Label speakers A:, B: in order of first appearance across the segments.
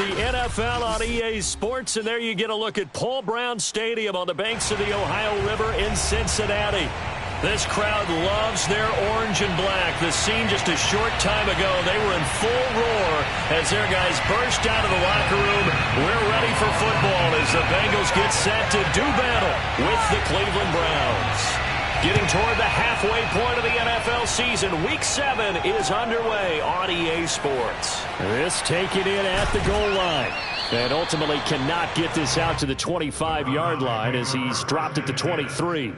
A: the NFL on EA Sports, and there you get a look at Paul Brown Stadium on the banks of the Ohio River in Cincinnati. This crowd loves their orange and black. The scene just a short time ago, they were in full roar as their guys burst out of the locker room. We're ready for football as the Bengals get set to do battle with the Cleveland Browns. Getting toward the halfway point of the NFL season, Week 7 is underway on EA Sports. This taken in at the goal line. And ultimately cannot get this out to the 25-yard line as he's dropped at the 23.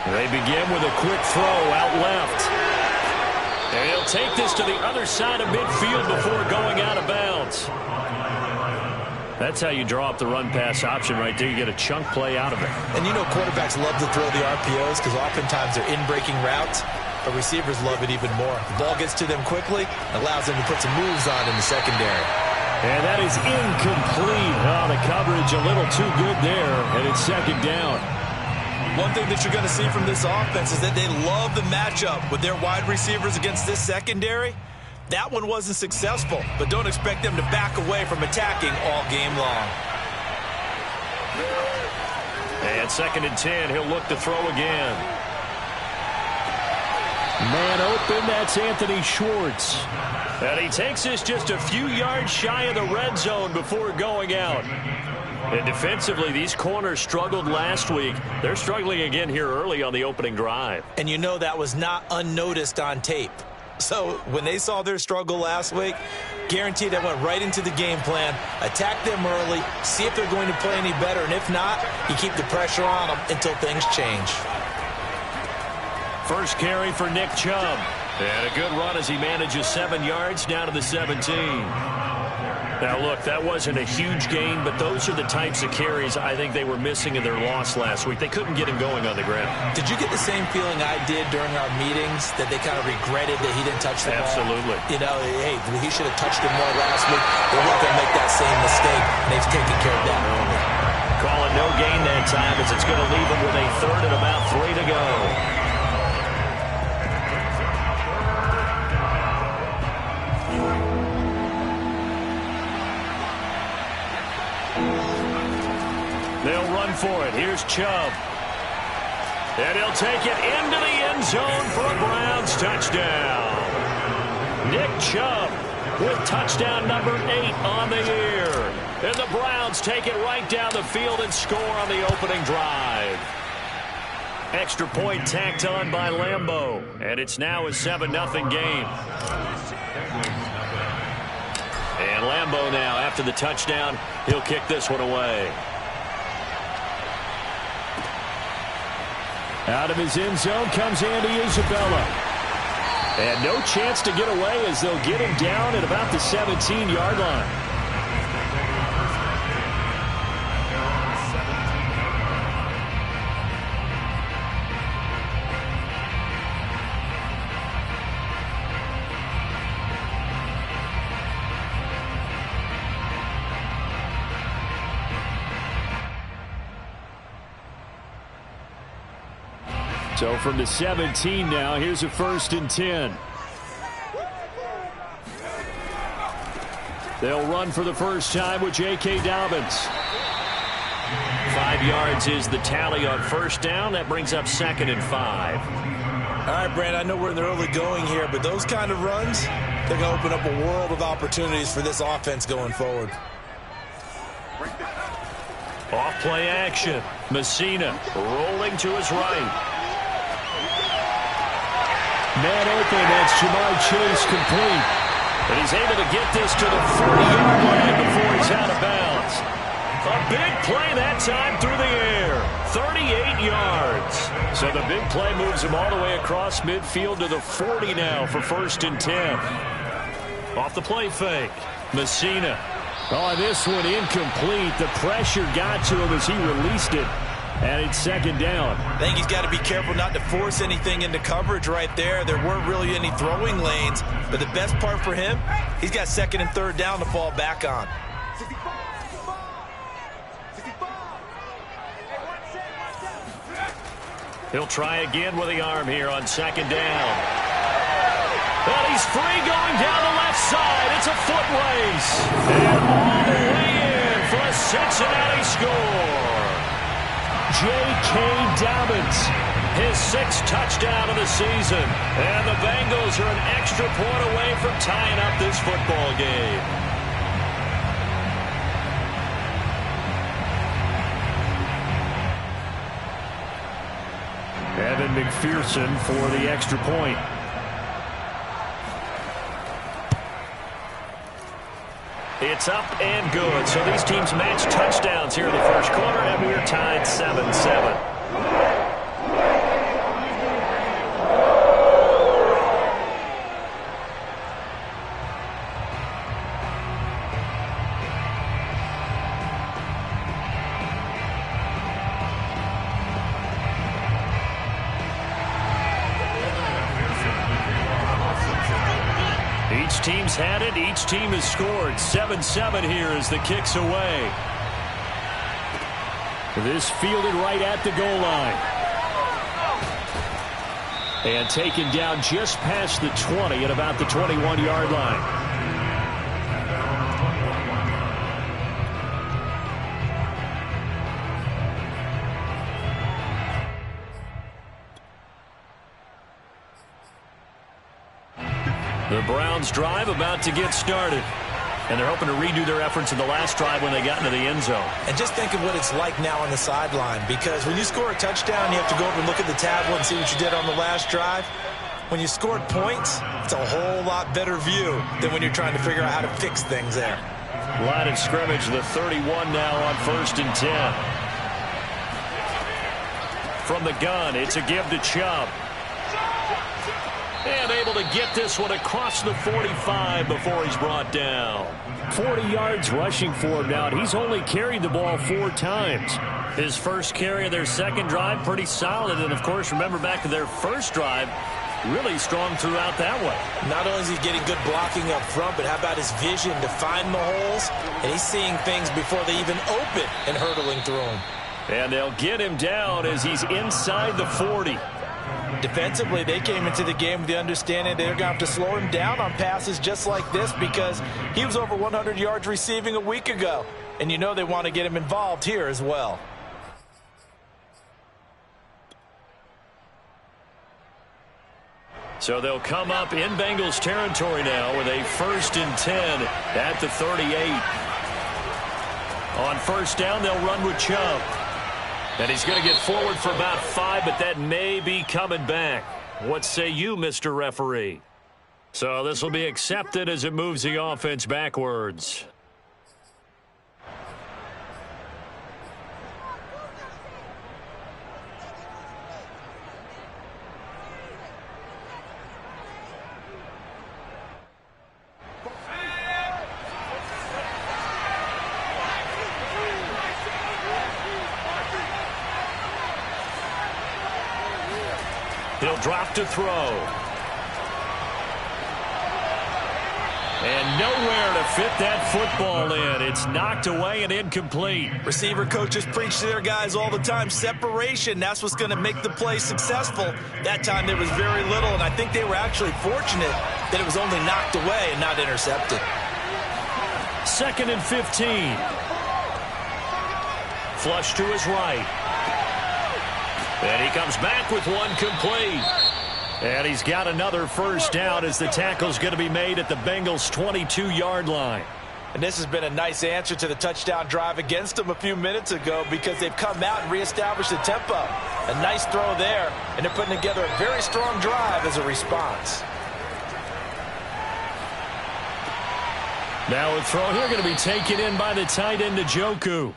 A: They begin with a quick throw out left. And he'll take this to the other side of midfield before going out of bounds. That's how you draw up the run-pass option right there. You get a chunk play out of it.
B: And you know quarterbacks love to throw the RPOs because oftentimes they're in-breaking routes, but receivers love it even more. The ball gets to them quickly, allows them to put some moves on in the secondary.
A: And that is incomplete. Oh, the coverage a little too good there, and it's second down.
B: One thing that you're going to see from this offense is that they love the matchup with their wide receivers against this secondary. That one wasn't successful, but don't expect them to back away from attacking all game long.
A: And 2nd and 10, he'll look to throw again. Man open, that's Anthony Schwartz. And he takes this just a few yards shy of the red zone before going out. And defensively, these corners struggled last week. They're struggling again here early on the opening drive.
B: And you know that was not unnoticed on tape. So when they saw their struggle last week, guaranteed that went right into the game plan. Attack them early, see if they're going to play any better. And if not, you keep the pressure on them until things change.
A: First carry for Nick Chubb. And a good run as he manages 7 yards down to the 17. Now, look, that wasn't a huge gain, but those are the types of carries I think they were missing in their loss last week. They couldn't get him going on the ground.
B: Did you get the same feeling I did during our meetings, that they kind of regretted that he didn't touch the ball?
A: Absolutely.
B: You know, hey, he should have touched it more last week. They're not going to make that same mistake, and they've taken care of that early.
A: Calling no gain that time as it's going to leave him with a 3rd and about 3 to go. They'll run for it. Here's Chubb. And he'll take it into the end zone for a Browns touchdown. Nick Chubb with touchdown number 8 on the year. And the Browns take it right down the field and score on the opening drive. Extra point tacked on by Lambeau. And it's now a 7-0 game. And Lambeau now, after the touchdown, he'll kick this one away. Out of his end zone comes Andy Isabella. And no chance to get away as they'll get him down at about the 17-yard line. So from the 17 now, here's a 1st and 10. They'll run for the first time with J.K. Dobbins. 5 yards is the tally on first down. That brings up 2nd and 5.
B: All right, Brand, I know we're in the early going here, but those kind of runs, they're going to open up a world of opportunities for this offense going forward.
A: Off play action. Messina rolling to his right. Man open, that's Jamar Chase complete. And he's able to get this to the 40-yard line before he's out of bounds. A big play that time through the air. 38 yards. So the big play moves him all the way across midfield to the 40 now for 1st and 10. Off the play fake. Messina. Oh, this one incomplete. The pressure got to him as he released it. And it's second down.
B: I think he's got to be careful not to force anything into coverage right there. There weren't really any throwing lanes, but the best part for him, he's got second and third down to fall back on.
A: He'll try again with the arm here on second down. But he's free going down the left side. It's a foot race. And all the way in for a Cincinnati score. J.K. Dobbins, his 6th touchdown of the season. And the Bengals are an extra point away from tying up this football game. Evan McPherson for the extra point. It's up and good. So these teams match touchdowns here in the first quarter, and we're tied 7-7. Each team's had it. Each team has scored. 7-7 here as the kick's away. This fielded right at the goal line. And taken down just past the 20 at about the 21-yard line. The Browns drive about to get started. And they're hoping to redo their efforts in the last drive when they got into the end zone.
B: And just think of what it's like now on the sideline, because when you score a touchdown, you have to go over and look at the tablet and see what you did on the last drive. When you scored points, it's a whole lot better view than when you're trying to figure out how to fix things there.
A: Line of scrimmage, the 31 now on 1st and 10. From the gun, it's a give to Chubb. And able to get this one across the 45 before he's brought down. 40 yards rushing for him now, and he's only carried the ball 4 times. His first carry of their second drive, pretty solid. And, of course, remember back to their first drive, really strong throughout that one.
B: Not only is he getting good blocking up front, but how about his vision to find the holes? And he's seeing things before they even open and hurdling through them. And
A: they'll get him down as he's inside the 40.
B: Defensively, they came into the game with the understanding they're going to have to slow him down on passes just like this because he was over 100 yards receiving a week ago. And you know they want to get him involved here as well.
A: So they'll come up in Bengals territory now with a 1st and 10 at the 38. On 1st down, they'll run with Chubb. And he's going to get forward for about 5, but that may be coming back. What say you, Mr. Referee? So this will be accepted as it moves the offense backwards. He'll drop to throw. And nowhere to fit that football in. It's knocked away and incomplete.
B: Receiver coaches preach to their guys all the time. Separation, that's what's going to make the play successful. That time there was very little, and I think they were actually fortunate that it was only knocked away and not intercepted.
A: 2nd and 15. Flush to his right. And he comes back with one complete. And he's got another 1st down as the tackle's going to be made at the Bengals' 22-yard line.
B: And this has been a nice answer to the touchdown drive against them a few minutes ago because they've come out and reestablished the tempo. A nice throw there, and they're putting together a very strong drive as a response.
A: Now a throw here going to be taken in by the tight end Njoku.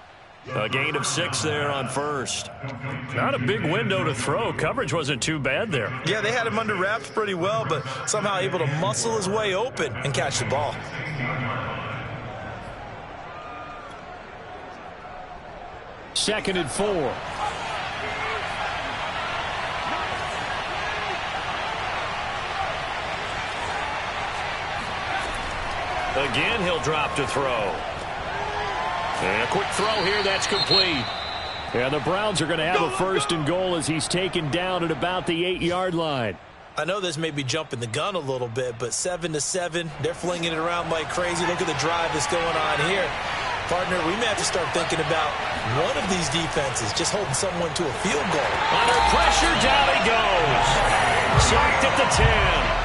A: A gain of 6 there on 1st. Not a big window to throw. Coverage wasn't too bad there.
B: Yeah, they had him under wraps pretty well, but somehow able to muscle his way open and catch the ball.
A: 2nd and 4. Again, he'll drop to throw. And a quick throw here, that's complete. And the Browns are going to have a 1st and goal as he's taken down at about the 8-yard line.
B: I know this may be jumping the gun a little bit, but 7-7, they're flinging it around like crazy. Look at the drive that's going on here. Partner, we may have to start thinking about one of these defenses just holding someone to a field goal.
A: Under pressure, down he goes. Sacked at the 10.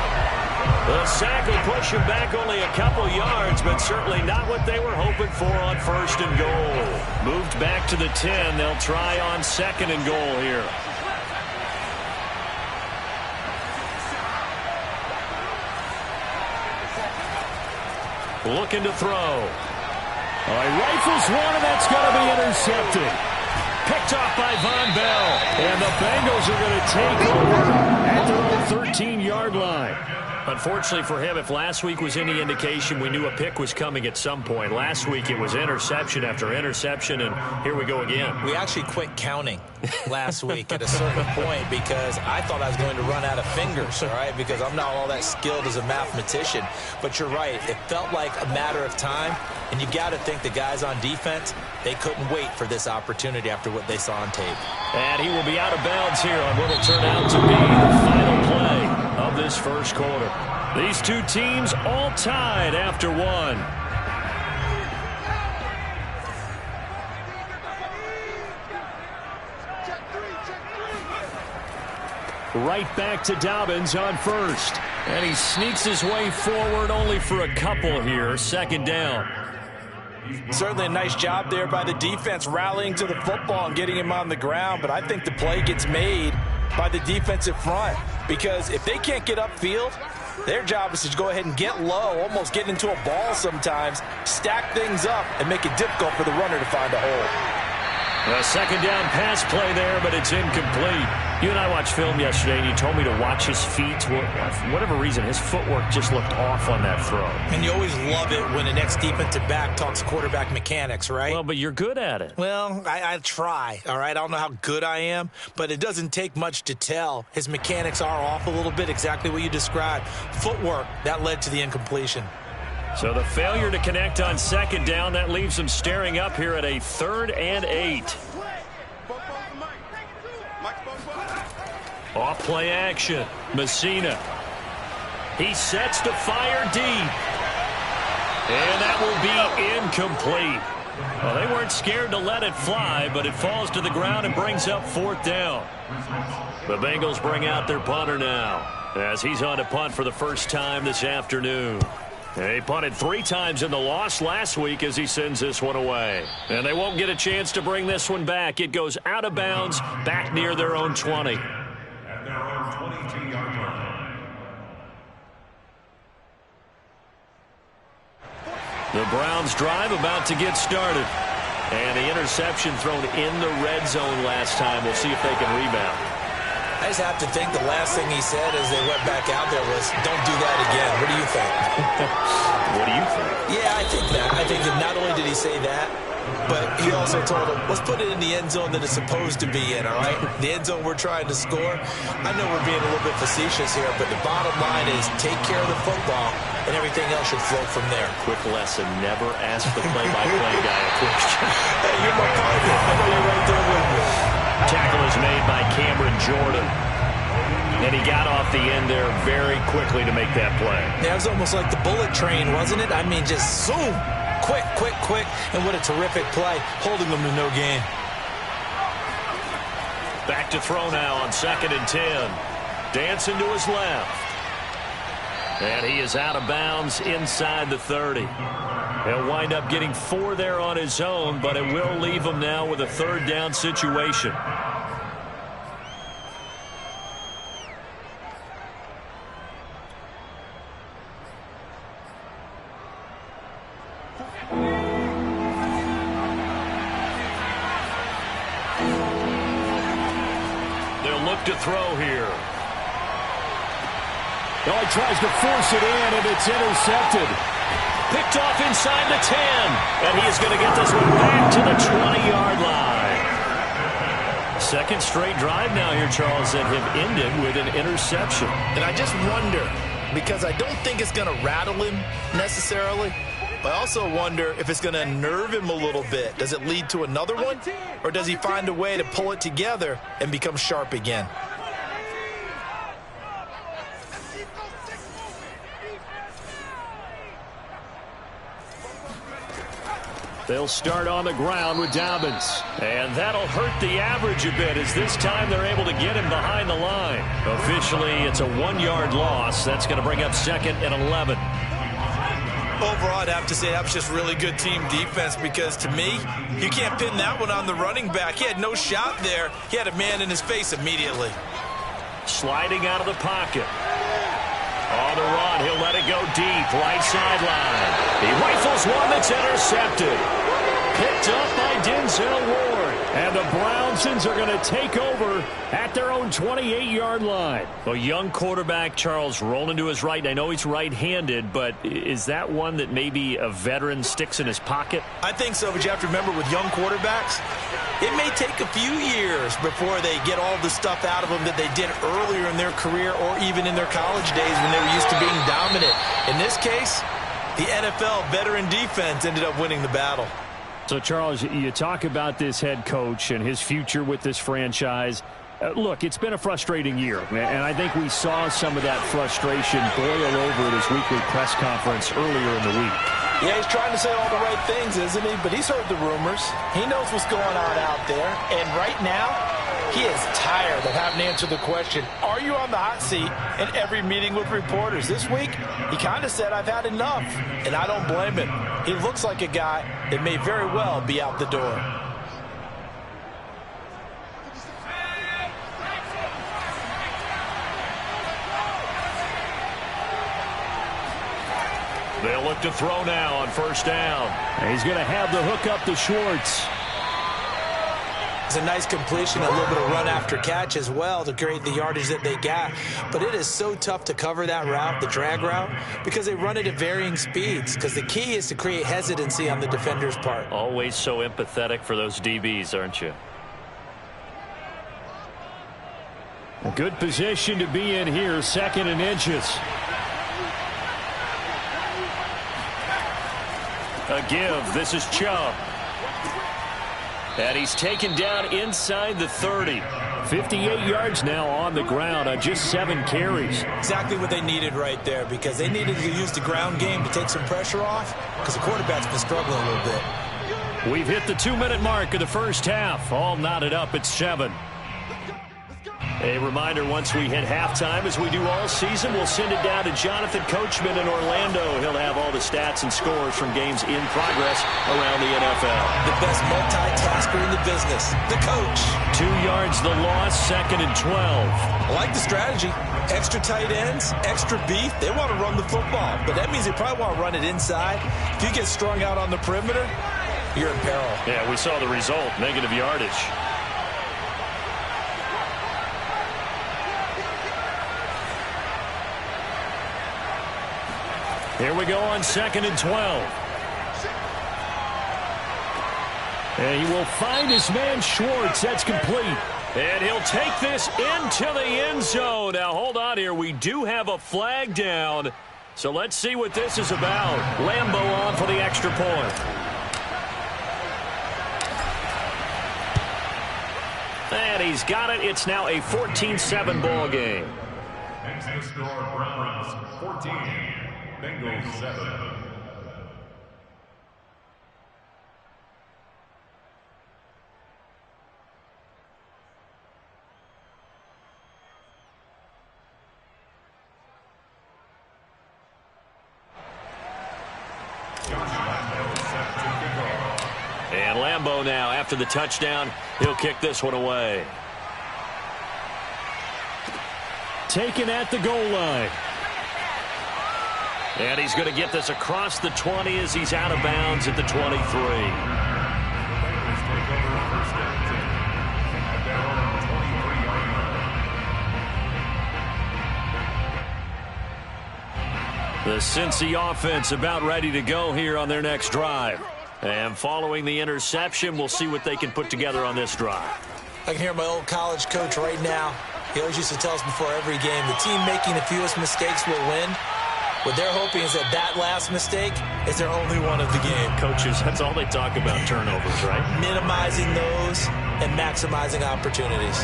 A: The sack will push him back only a couple yards, but certainly not what they were hoping for on 1st and goal. Moved back to the 10. They'll try on 2nd and goal here. Looking to throw. Rifles one, and that's going to be intercepted. Picked off by Von Bell. And the Bengals are going to take over at their own 13-yard line. Unfortunately for him, if last week was any indication, we knew a pick was coming at some point. Last week it was interception after interception, and here we go again.
B: We actually quit counting last week at a certain point because I thought I was going to run out of fingers, all right, because I'm not all that skilled as a mathematician. But you're right. It felt like a matter of time, and you got to think the guys on defense, they couldn't wait for this opportunity after what they saw on tape.
A: And he will be out of bounds here on what will turn out to be the final play of this 1st quarter. These two teams all tied after one. Right back to Dobbins on 1st. And he sneaks his way forward only for a couple here. 2nd down.
B: Certainly a nice job there by the defense rallying to the football and getting him on the ground, but I think the play gets made by the defensive front because if they can't get upfield, their job is to go ahead and get low, almost get into a ball sometimes, stack things up, and make it difficult for the runner to find a hole.
A: A 2nd down pass play there, but it's incomplete. You and I watched film yesterday, and you told me to watch his feet. For whatever reason, his footwork just looked off on that throw.
B: And you always love it when the next defensive back talks quarterback mechanics, right?
A: Well, but you're good at it.
B: Well, I try, all right? I don't know how good I am, but it doesn't take much to tell. His mechanics are off a little bit, exactly what you described. Footwork, that led to the incompletion.
A: So the failure to connect on 2nd down, that leaves them staring up here at a 3rd and 8. Off play action. Messina. He sets to fire deep. And that will be incomplete. Well, they weren't scared to let it fly, but it falls to the ground and brings up 4th down. The Bengals bring out their punter now as he's on to punt for the first time this afternoon. He punted 3 times in the loss last week as he sends this one away. And they won't get a chance to bring this one back. It goes out of bounds back near their own 20.
C: At their own 22-yard line.
A: The Browns drive about to get started. And the interception thrown in the red zone last time. We'll see if they can rebound.
B: I just have to think the last thing he said as they went back out there was, don't do that again. What do you think?
A: What do you think?
B: Yeah, I think that. I think that not only did he say that, but he also told him, let's put it in the end zone that it's supposed to be in, all right? The end zone we're trying to score. I know we're being a little bit facetious here, but the bottom line is take care of the football, and everything else should flow from there.
A: Quick lesson, never ask the play-by-play guy a question.
B: Hey, you're my partner. I know you're right there with me.
A: Tackle is made by Cameron Jordan. And he got off the end there very quickly to make that play.
B: Yeah, it was almost like the bullet train, wasn't it? I mean, just zoom. Quick, quick, quick. And what a terrific play, holding them to no gain.
A: Back to throw now on 2nd and 10. Dancing to his left. And he is out of bounds inside the 30. He'll wind up getting 4 there on his own, but it will leave him now with a 3rd down situation. They'll look to throw here.
D: Oh, he tries to force it in, and it's intercepted.
A: Picked off inside the 10. And he is going to get this one back to the 20-yard line. Second straight drive now here, Charles, that have ended with an interception.
B: And I just wonder, because I don't think it's going to rattle him necessarily. But I also wonder if it's going to nerve him a little bit. Does it lead to another one? Or does he find a way to pull it together and become sharp again?
A: They'll start on the ground with Dobbins. And that'll hurt the average a bit as this time they're able to get him behind the line. Officially, it's a 1-yard loss. That's going to bring up 2nd and 11.
B: Overall, I'd have to say that was just really good team defense because, to me, you can't pin that one on the running back. He had no shot there. He had a man in his face immediately.
A: Sliding out of the pocket. On the run, he'll let it go deep, right sideline. He rifles one that's intercepted. Picked up by Denzel Ward. And the Brownsons are going to take over at their own 28-yard line. A young quarterback, Charles, rolling to his right. I know he's right-handed, but is that one that maybe a veteran sticks in his pocket?
B: I think so, but you have to remember with young quarterbacks, it may take a few years before they get all the stuff out of them that they did earlier in their career or even in their college days when they were used to being dominant. In this case, the NFL veteran defense ended up winning the battle.
A: So, Charles, you talk about this head coach and his future with this franchise. Look, it's been a frustrating year, and I think we saw some of that frustration boil over at his weekly press conference earlier in the week.
B: Yeah, he's trying to say all the right things, isn't he? But he's heard the rumors. He knows what's going on out there. And right now, he is tired of having to answer the question, are you on the hot seat in every meeting with reporters? This week, he kind of said, I've had enough. And I don't blame him. He looks like a guy that may very well be out the door.
A: They'll look to throw now on 1st down. And he's going to have the hook up to Schwartz.
B: It's a nice completion, a little bit of run after catch as well to create the yardage that they got. But it is so tough to cover that route, the drag route, because they run it at varying speeds. Because the key is to create hesitancy on the defender's part.
A: Always so empathetic for those DBs, aren't you? A good position to be in here, 2nd and inches. A give. This is Chubb. And he's taken down inside the 30. 58 yards now on the ground on just 7 carries.
B: Exactly what they needed right there, because they needed to use the ground game to take some pressure off, because the quarterback's been struggling a little bit.
A: We've hit the 2-minute mark of the first half. All knotted up at 7. A reminder, once we hit halftime, as we do all season, we'll send it down to Jonathan Coachman in Orlando. He'll have all the stats and scores from games in progress around the NFL.
B: The best multitasker in the business, the coach.
A: 2 yards the loss, 2nd and 12.
B: I like the strategy. Extra tight ends, extra beef. They want to run the football, but that means they probably want to run it inside. If you get strung out on the perimeter, you're in peril.
A: Yeah, we saw the result, negative yardage. Here we go on 2nd and 12. And he will find his man Schwartz. That's complete. And he'll take this into the end zone. Now, hold on here. We do have a flag down. So let's see what this is about. Lambo on for the extra point. And he's got it. It's now a 14-7 ball game.
C: Next score, Browns 14, Bengals 7.
A: And Lambo now, after the touchdown, he'll kick this one away. Taken at the goal line. And he's going to get this across the 20 as he's out of bounds at the 23. The Cincy offense about ready to go here on their next drive. And following the interception, we'll see what they can put together on this drive.
B: I can hear my old college coach right now. He always used to tell us before every game, the team making the fewest mistakes will win. What they're hoping is that last mistake is their only one of the game.
A: Coaches, that's all they talk about, turnovers, right?
B: Minimizing those and maximizing opportunities.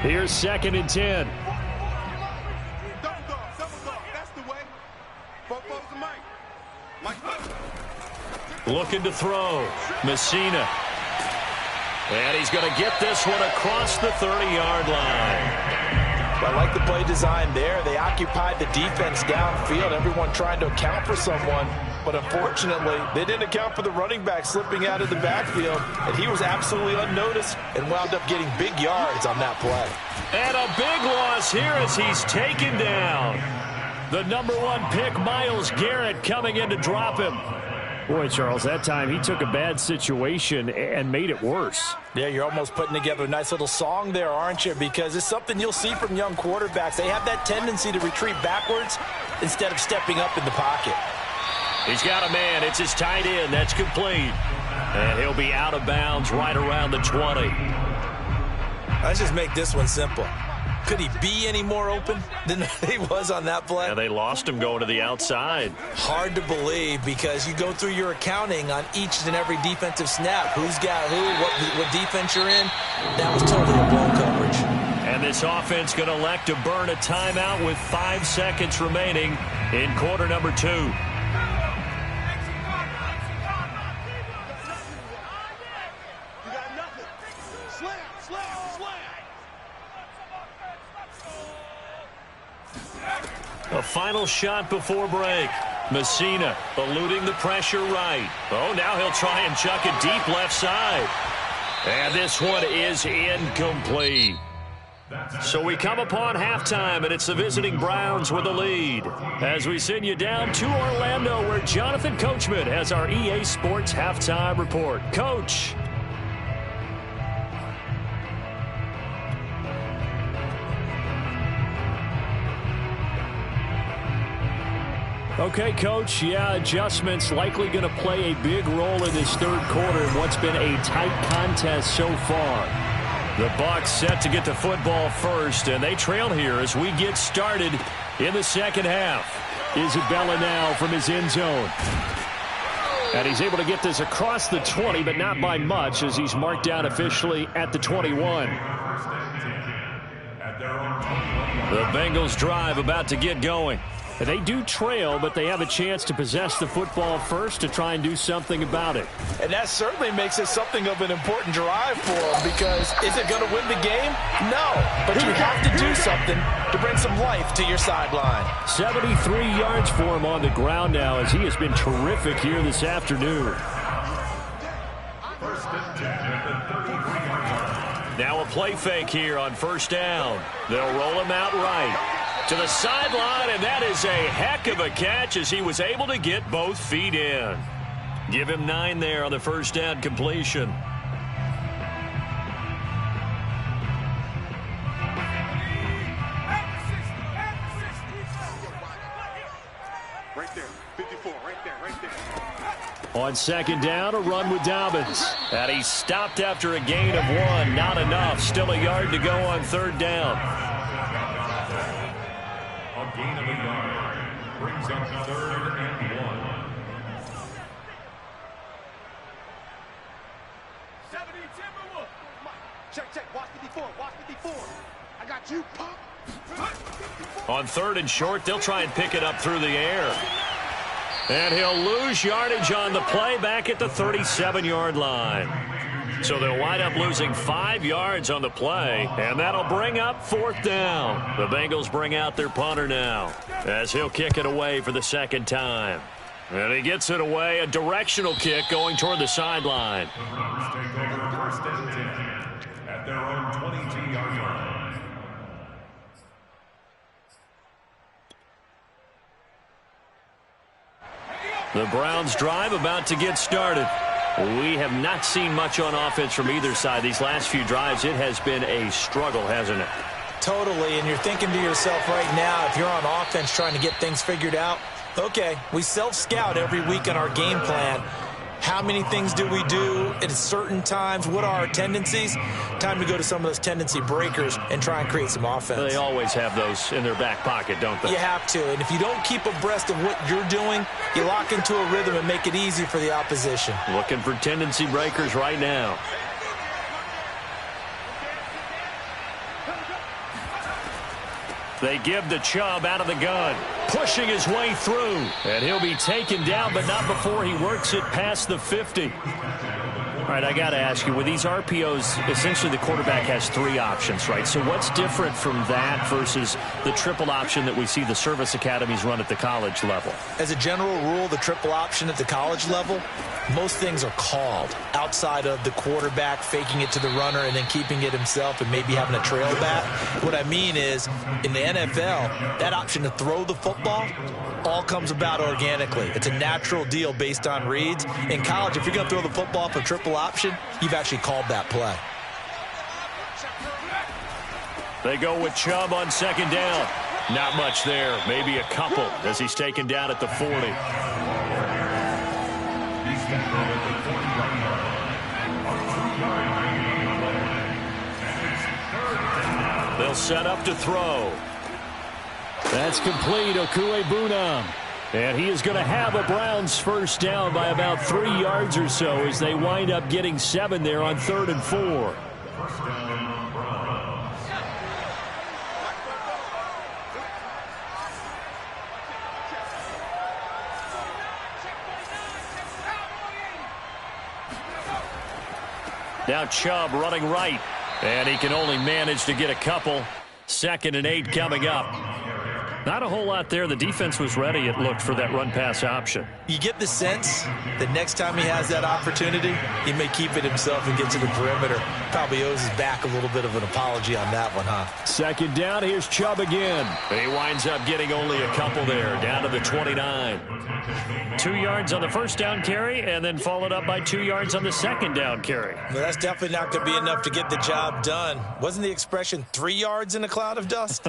A: Here's 2nd and 10. Looking to throw. Messina. And he's going to get this one across the 30-yard line.
E: I like the play design there. They occupied the defense downfield, everyone trying to account for someone. But unfortunately, they didn't account for the running back slipping out of the backfield, and he was absolutely unnoticed and wound up getting big yards on that play.
A: And a big loss here as he's taken down. The number 1 pick, Myles Garrett, coming in to drop him. Boy, Charles, that time he took a bad situation and made it worse.
E: Yeah, you're almost putting together a nice little song there, aren't you? Because it's something you'll see from young quarterbacks. They have that tendency to retreat backwards instead of stepping up in the pocket.
A: He's got a man. It's his tight end. That's complete. And he'll be out of bounds right around the 20.
B: Let's just make this one simple. Could he be any more open than he was on that play?
A: Yeah, they lost him going to the outside.
B: Hard to believe because you go through your accounting on each and every defensive snap. Who's got who, what defense you're in. That was totally a blown coverage.
A: And this offense going to elect to burn a timeout with 5 seconds remaining in quarter number 2. A final shot before break. Messina eluding the pressure right. Oh, now he'll try and chuck it deep left side. And this one is incomplete. So we come upon halftime, and it's the visiting Browns with the lead. As we send you down to Orlando, where Jonathan Coachman has our EA Sports halftime report. Coach. Okay, Coach, yeah, adjustments likely going to play a big role in this third quarter in what's been a tight contest so far. The Bucs set to get the football first, and they trail here as we get started in the second half. Isabella now from his end zone. And he's able to get this across the 20, but not by much as he's marked down officially at the 21. The Bengals drive about to get going. They do trail, but they have a chance to possess the football first to try and do something about it.
E: And that certainly makes it something of an important drive for them because is it going to win the game? No, but you have to do something to bring some life to your sideline.
A: 73 yards for him on the ground now as he has been terrific here this afternoon. Now a play fake here on first down. They'll roll him out right to the sideline, and that is a heck of a catch as he was able to get both feet in. Give him 9 there on the first down completion.
F: Right there, 54, right there.
A: On second down, a run with Dobbins. And he stopped after a gain of 1. Not enough. Still a yard to go on third down.
C: Gain of a yard brings up 3rd and 1.
F: 70 Timberwolf. Check. Watch 54. Watch 54. I got you, punk.
A: On 3rd and short, they'll try and pick it up through the air. And he'll lose yardage on the play back at the 37-yard line. So they'll wind up losing 5 yards on the play, and that'll bring up 4th down. The Bengals bring out their punter now as he'll kick it away for the second time. And he gets it away, a directional kick going toward the sideline.
C: The Browns take over 1st and 10 at their own 22-yard line.
A: The Browns drive about to get started. We have not seen much on offense from either side. These last few drives, it has been a struggle, hasn't it?
B: Totally, and you're thinking to yourself right now, if you're on offense trying to get things figured out, okay, we self-scout every week on our game plan. How many things do we do at certain times? What are our tendencies? Time to go to some of those tendency breakers and try and create some offense.
A: They always have those in their back pocket, don't they?
B: You have to. And if you don't keep abreast of what you're doing, you lock into a rhythm and make it easy for the opposition.
A: Looking for tendency breakers right now. They give to Chubb out of the gun, pushing his way through. And he'll be taken down, but not before he works it past the 50. All right, I got to ask you, with these RPOs, essentially the quarterback has 3 options, right? So what's different from that versus the triple option that we see the service academies run at the college level?
B: As a general rule, the triple option at the college level, most things are called outside of the quarterback faking it to the runner and then keeping it himself and maybe having a trail back. What I mean is, in the NFL, that option to throw the football all comes about organically. It's a natural deal based on reads. In college, if you're going to throw the football for triple option, you've actually called that play.
A: They go with Chubb on second down. Not much there. Maybe a couple as he's taken down at the 40. They'll set up to throw.
D: That's complete. Okuegbunam. And he is going to have a Browns first down by about 3 yards or so as they wind up getting 7 there on 3rd and 4.
A: Now Chubb running right. And he can only manage to get a couple. 2nd and 8 coming up. Not a whole lot there. The defense was ready, it looked, for that run-pass option.
B: You get the sense that next time he has that opportunity, he may keep it himself and get to the perimeter. Probably owes his back a little bit of an apology on that one, huh?
D: 2nd down. Here's Chubb again.
A: He winds up getting only a couple there, down to the 29. 2 yards on the first down carry, and then followed up by 2 yards on the second down carry.
B: Well, that's definitely not going to be enough to get the job done. Wasn't the expression 3 yards in a cloud of dust?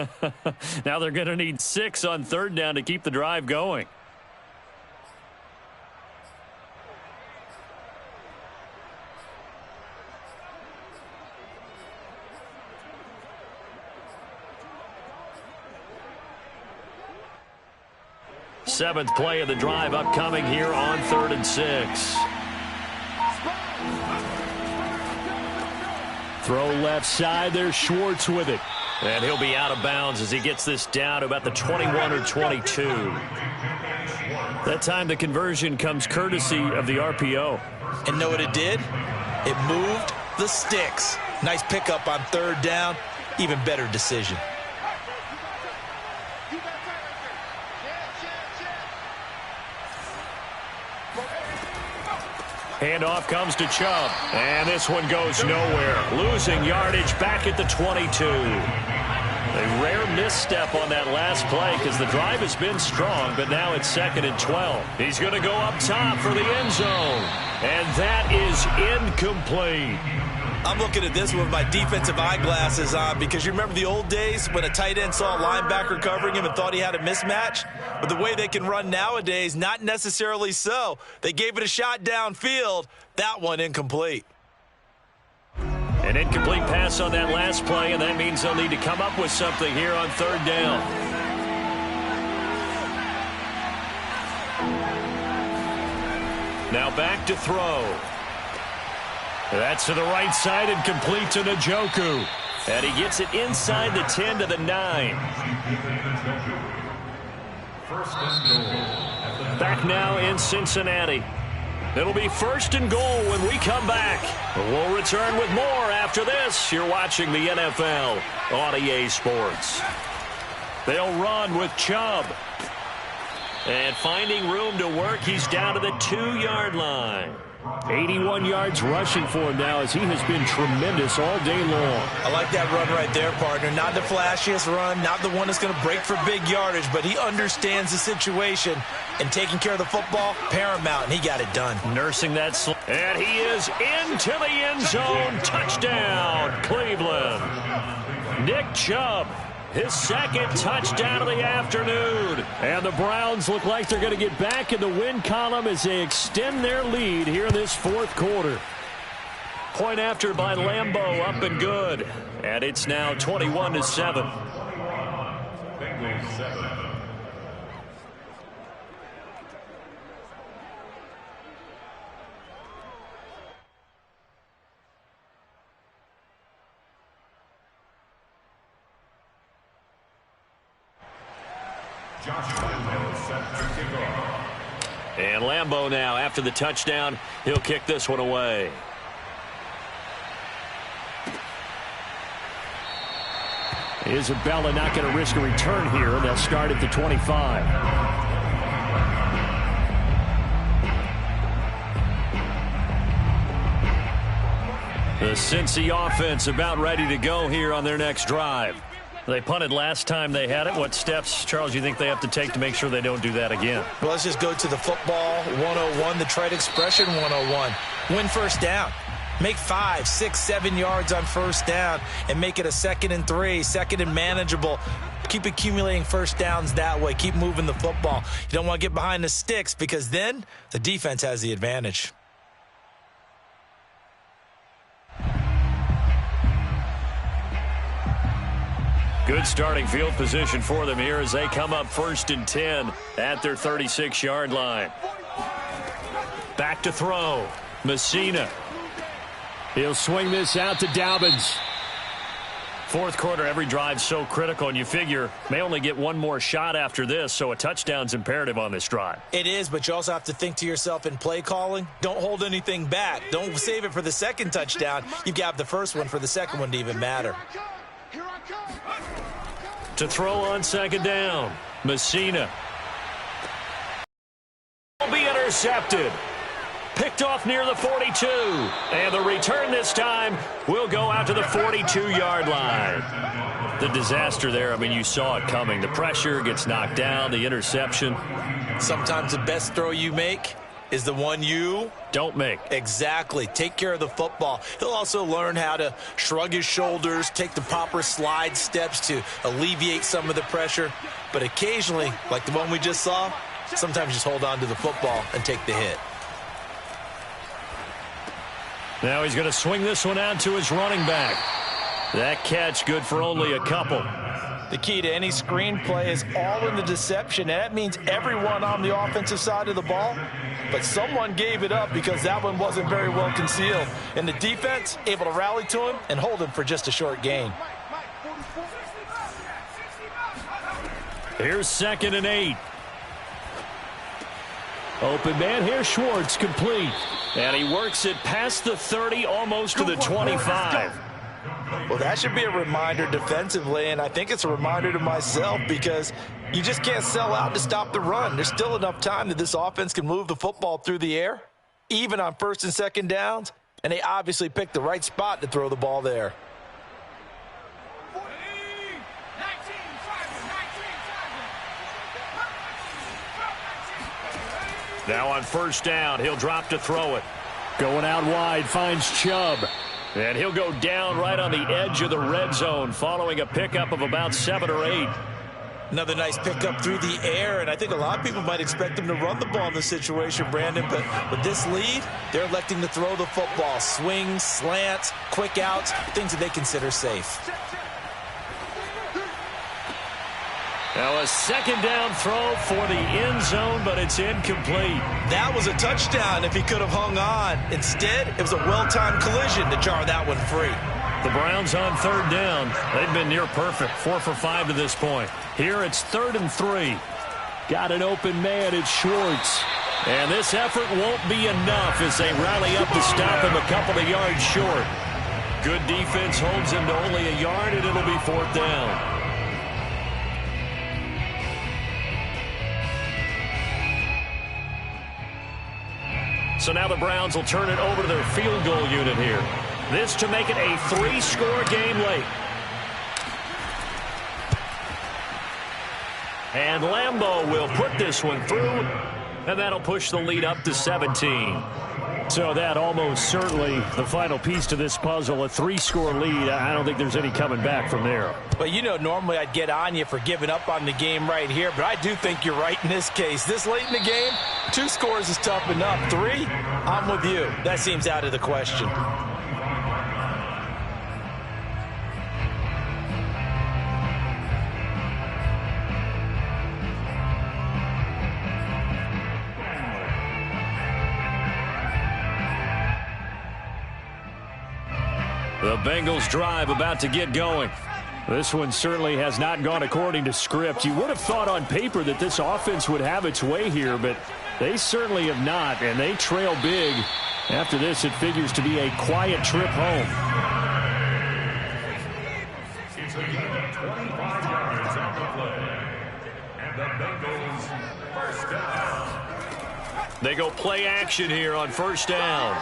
A: Now they're going to need 6 on 3rd down to keep the drive going. Seventh play of the drive upcoming here on 3rd and 6.
D: Throw left side. There's Schwartz with it.
A: And he'll be out of bounds as he gets this down to about the 21 or 22. That time the conversion comes courtesy of the RPO.
B: And know what it did? It moved the sticks. Nice pickup on 3rd down. Even better decision.
A: Handoff comes to Chubb. And this one goes nowhere. Losing yardage back at the 22. A rare misstep on that last play because the drive has been strong, but now it's 2nd and 12. He's going to go up top for the end zone. And that is incomplete.
B: I'm looking at this with my defensive eyeglasses on because you remember the old days when a tight end saw a linebacker covering him and thought he had a mismatch? But the way they can run nowadays, not necessarily so. They gave it a shot downfield. That one incomplete.
A: An incomplete pass on that last play, and that means they'll need to come up with something here on 3rd down. Now back to throw. That's to the right side and complete to Njoku. And he gets it inside the 10 to the 9. Back now in Cincinnati. It'll be 1st and goal when we come back. We'll return with more after this. You're watching the NFL on EA Sports. They'll run with Chubb. And finding room to work, he's down to the 2-yard line.
D: 81 yards rushing for him now as he has been tremendous all day long.
B: I like that run right there, partner. Not the flashiest run, not the one that's going to break for big yardage, but he understands the situation, and taking care of the football, paramount, and he got it done.
A: Nursing that and he is into the end zone. Touchdown, Cleveland. Nick Chubb his second touchdown of the afternoon.
D: And the Browns look like they're going to get back in the win column as they extend their lead here in this fourth quarter.
A: Point after by Lambeau, up and good. And it's now 21-7.
C: Bengals 7.
A: And Lambeau now, after the touchdown, he'll kick this one away.
D: Isabella not going to risk a return here, and they'll start at the 25.
A: The Cincy offense about ready to go here on their next drive. They punted last time they had it. What steps, Charles, do you think they have to take to make sure they don't do that again?
B: Well, let's just go to the football 101, the trite expression 101. Win first down. Make 5, 6, 7 yards on first down and make it a 2nd and 3, 2nd and manageable. Keep accumulating first downs that way. Keep moving the football. You don't want to get behind the sticks because then the defense has the advantage.
A: Good starting field position for them here as they come up 1st and 10 at their 36-yard line. Back to throw. Messina.
D: He'll swing this out to Dobbins.
A: Fourth quarter, every drive's so critical, and you figure may only get one more shot after this, so a touchdown's imperative on this drive.
B: It is, but you also have to think to yourself in play calling, don't hold anything back. Don't save it for the second touchdown. You've got the first one for the second one to even matter.
A: To throw on 2nd down, Messina. Will be intercepted. Picked off near the 42. And the return this time will go out to the 42-yard line. The disaster there, I mean, you saw it coming. The pressure gets knocked down, the interception.
B: Sometimes the best throw you make is the one you
A: don't make.
B: Exactly. Take care of the football. He'll also learn how to shrug his shoulders, take the proper slide steps to alleviate some of the pressure. But occasionally, like the one we just saw, sometimes just hold on to the football and take the hit.
A: Now he's going to swing this one out to his running back. That catch good for only a couple.
E: The key to any screen play is all in the deception, and that means everyone on the offensive side of the ball. But someone gave it up because that one wasn't very well concealed. And the defense able to rally to him and hold him for just a short gain.
A: Here's 2nd and 8.
D: Open man here, Schwartz, complete.
A: And he works it past the 30, almost to the 25.
E: Well, that should be a reminder defensively, and I think it's a reminder to myself because you just can't sell out to stop the run. There's still enough time that this offense can move the football through the air, even on 1st and 2nd downs, and they obviously picked the right spot to throw the ball there.
A: Now on 1st down, he'll drop to throw it.
D: Going out wide, finds Chubb.
A: And he'll go down right on the edge of the red zone following a pickup of about 7 or 8.
B: Another nice pickup through the air, and I think a lot of people might expect him to run the ball in this situation, Brandon, but with this lead, they're electing to throw the football. Swings, slants, quick outs, things that they consider safe.
A: Now a 2nd down throw for the end zone, but it's incomplete.
B: That was a touchdown if he could have hung on. Instead, it was a well-timed collision to jar that one free.
A: The Browns on 3rd down. They've been near perfect, 4 for 5 to this point. Here it's 3rd and 3.
D: Got an open man, it's Schwartz.
A: And this effort won't be enough as they rally up to stop him a couple of yards short. Good defense holds him to only a yard, and it'll be 4th down. So now the Browns will turn it over to their field goal unit here. This to make it a 3-score game late. And Lambeau will put this one through, and that'll push the lead up to 17.
D: So that almost certainly the final piece to this puzzle, a 3-score lead. I don't think there's any coming back from there.
B: But, you know, normally I'd get on you for giving up on the game right here, but I do think you're right in this case. This late in the game, 2 scores is tough enough. 3, I'm with you. That seems out of the question.
D: The Bengals drive about to get going. This one certainly has not gone according to script. You would have thought on paper that this offense would have its way here, but they certainly have not, and they trail big. After this, it figures to be a quiet trip home.
C: It's a game of 25 yards on the play. And the Bengals first down.
A: They go play action here on first down.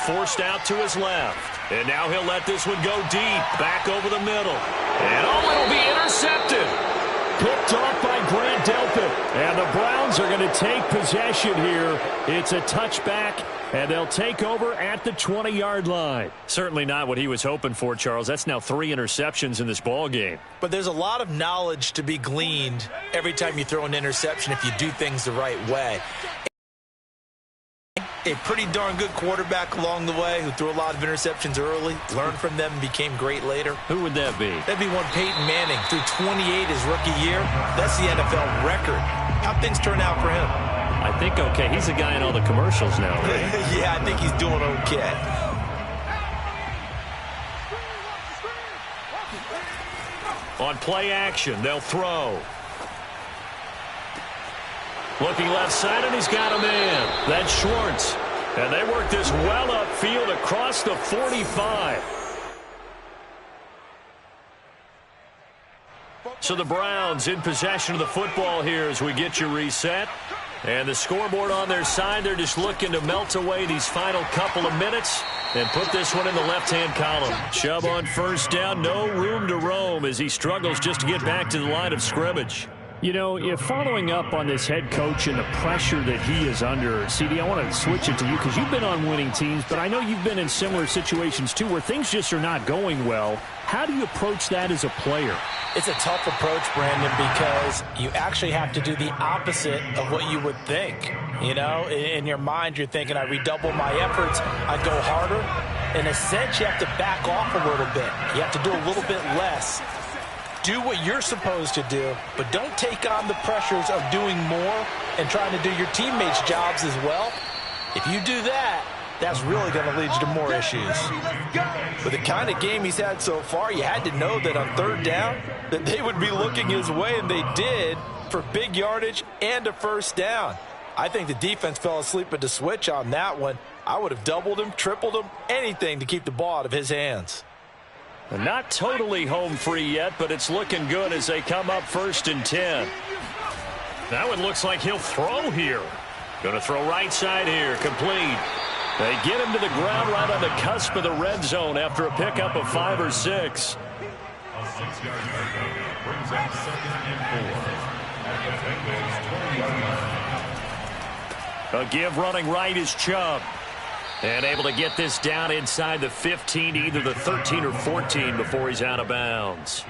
A: Forced out to his left. And now he'll let this one go deep. Back over the middle. And it'll be intercepted.
D: Picked off by Grant Delpit. And the Browns are going to take possession here. It's a touchback, and they'll take over at the 20-yard line.
A: Certainly not what he was hoping for, Charles. That's now 3 interceptions in this ball game.
B: But there's a lot of knowledge to be gleaned every time you throw an interception if you do things the right way. A pretty darn good quarterback along the way who threw a lot of interceptions early, learned from them, and became great later.
D: Who would that be?
B: That'd be one Peyton Manning, threw 28 his rookie year. That's the NFL record. How'd things turn out for him?
A: I think okay. He's the guy in all the commercials now, right?
B: Yeah, I think he's doing okay.
A: On play action, they'll throw. Looking left side, and he's got a man. That's Schwartz. And they work this well upfield across the 45. So the Browns in possession of the football here as we get you reset. And the scoreboard on their side, they're just looking to melt away these final couple of minutes and put this one in the left-hand column. Chubb on first down, no room to roam as he struggles just to get back to the line of scrimmage.
D: You know, if following up on this head coach and the pressure that he is under, CD, I want to switch it to you because you've been on winning teams, but I know you've been in similar situations too where things just are not going well. How do you approach that as a player?
B: It's a tough approach, Brandon, because you actually have to do the opposite of what you would think. You know, in your mind, you're thinking, I redouble my efforts, I go harder. In a sense, you have to back off a little bit. You have to do a little bit less. Do what you're supposed to do, but don't take on the pressures of doing more and trying to do your teammates' jobs as well. If you do that, that's really going to lead you to more issues. With the kind of game he's had so far, you had to know that on third down, that they would be looking his way, and they did, for big yardage and a first down. I think the defense fell asleep at the switch on that one. I would have doubled him, tripled him, anything to keep the ball out of his hands.
A: Not totally home free yet, but it's looking good as they come up 1st and 10. That one looks like he'll throw here. Going to throw right side here, complete. They get him to the ground right on the cusp of the red zone after a pickup of 5 or 6.
C: A 6-yard pickup brings up 2nd and 4. At the Bengals' 20-yard line.
A: A give running right is Chubb. And able to get this down inside the 15, either the 13 or 14 before he's out of bounds.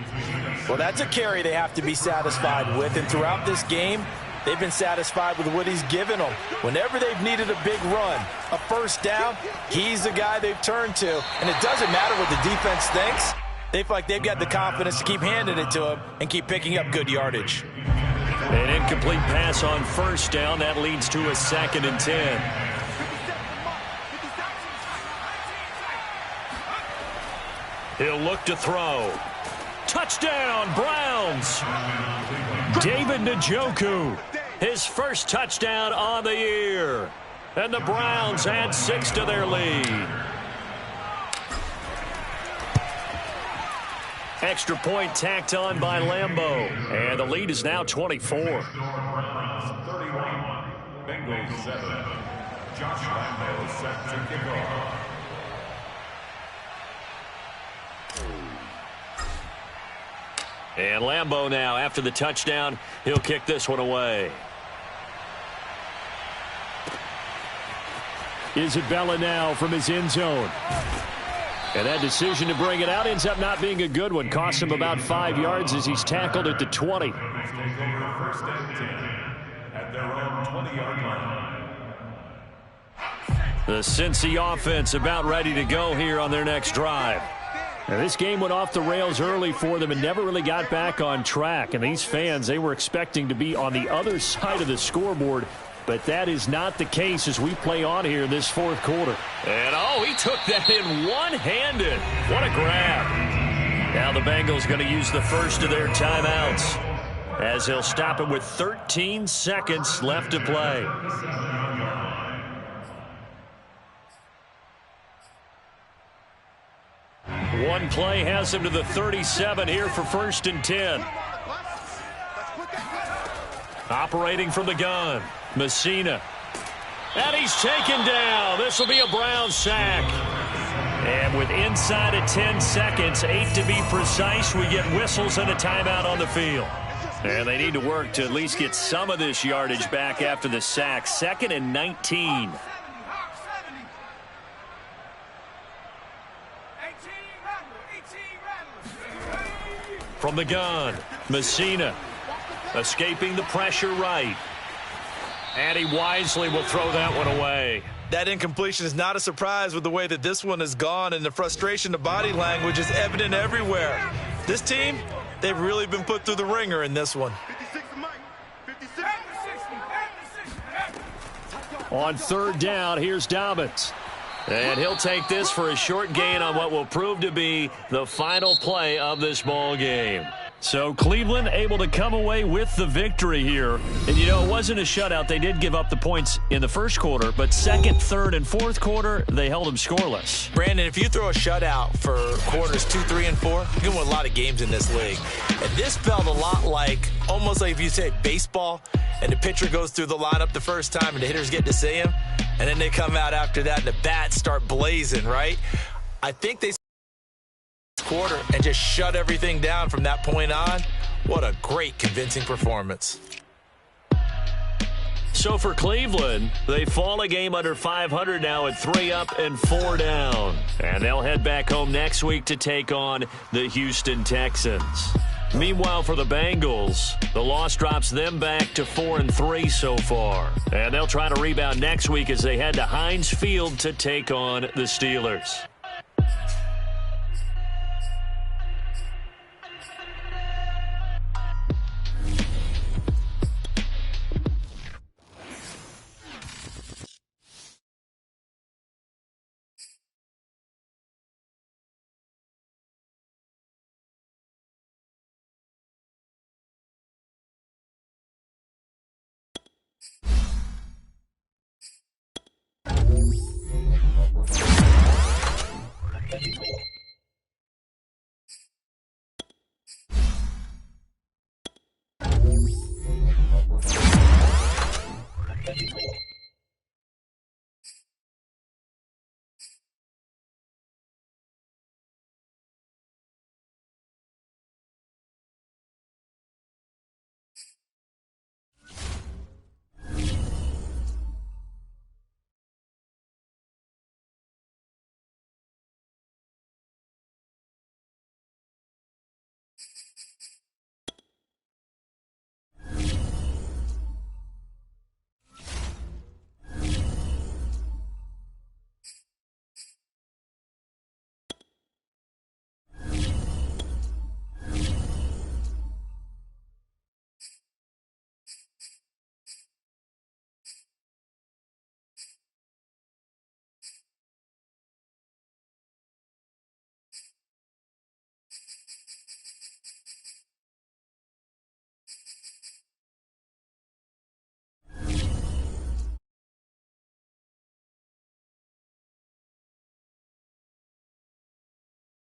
B: Well, that's a carry they have to be satisfied with. And throughout this game, they've been satisfied with what he's given them. Whenever they've needed a big run, a first down, he's the guy they've turned to. And it doesn't matter what the defense thinks. They feel like they've got the confidence to keep handing it to him and keep picking up good yardage.
A: An incomplete pass on first down. That leads to a 2nd and 10. He'll look to throw. Touchdown, Browns. David Njoku, his first touchdown on the year. And the Browns add 6 to their lead. Extra point tacked on by Lambeau. And the lead is now 24.
C: Browns 31, Bengals 7. Josh Lambeau set to kick off.
A: And Lambeau now, after the touchdown, he'll kick this one away.
D: Isabella now from his end zone. And that decision to bring it out ends up not being a good one. Cost him about 5 yards as he's tackled at the 20.
C: First and 10 at their own 20-yard line.
A: The Cincy offense about ready to go here on their next drive.
D: Now, this game went off the rails early for them and never really got back on track. And these fans, they were expecting to be on the other side of the scoreboard. But that is not the case as we play on here in this fourth quarter.
A: And, oh, he took that in one-handed. What a grab. Now the Bengals going to use the first of their timeouts as they'll stop it with 13 seconds left to play. One play has him to the 37 here for first and 10. Operating from the gun, Messina. And he's taken down. This will be a Brown sack. And with inside of 10 seconds, 8 to be precise, we get whistles and a timeout on the field. And they need to work to at least get some of this yardage back after the sack. 2nd and 19. From the gun, Messina escaping the pressure right. And he wisely will throw that one away.
B: That incompletion is not a surprise with the way that this one has gone, and the frustration of body language is evident everywhere. This team, they've really been put through the ringer in this one.
D: On third down, here's Dobbins.
A: And he'll take this for a short gain on what will prove to be the final play of this ball game.
D: So Cleveland able to come away with the victory here. And, you know, it wasn't a shutout. They did give up the points in the first quarter, but second, third, and fourth quarter, they held them scoreless.
B: Brandon, if you throw a shutout for quarters 2, 3, and 4, you can win a lot of games in this league. And this felt a lot like, almost like if you say baseball, and the pitcher goes through the lineup the first time and the hitters get to see him, and then they come out after that and the bats start blazing, right? I think they quarter and just shut everything down from that point on. What a great, convincing performance.
A: So for Cleveland, they fall a game under 500 now at 3 up and 4 down. And they'll head back home next week to take on the Houston Texans. Meanwhile, for the Bengals, the loss drops them back to 4 and 3 so far. And they'll try to rebound next week as they head to Heinz Field to take on the Steelers.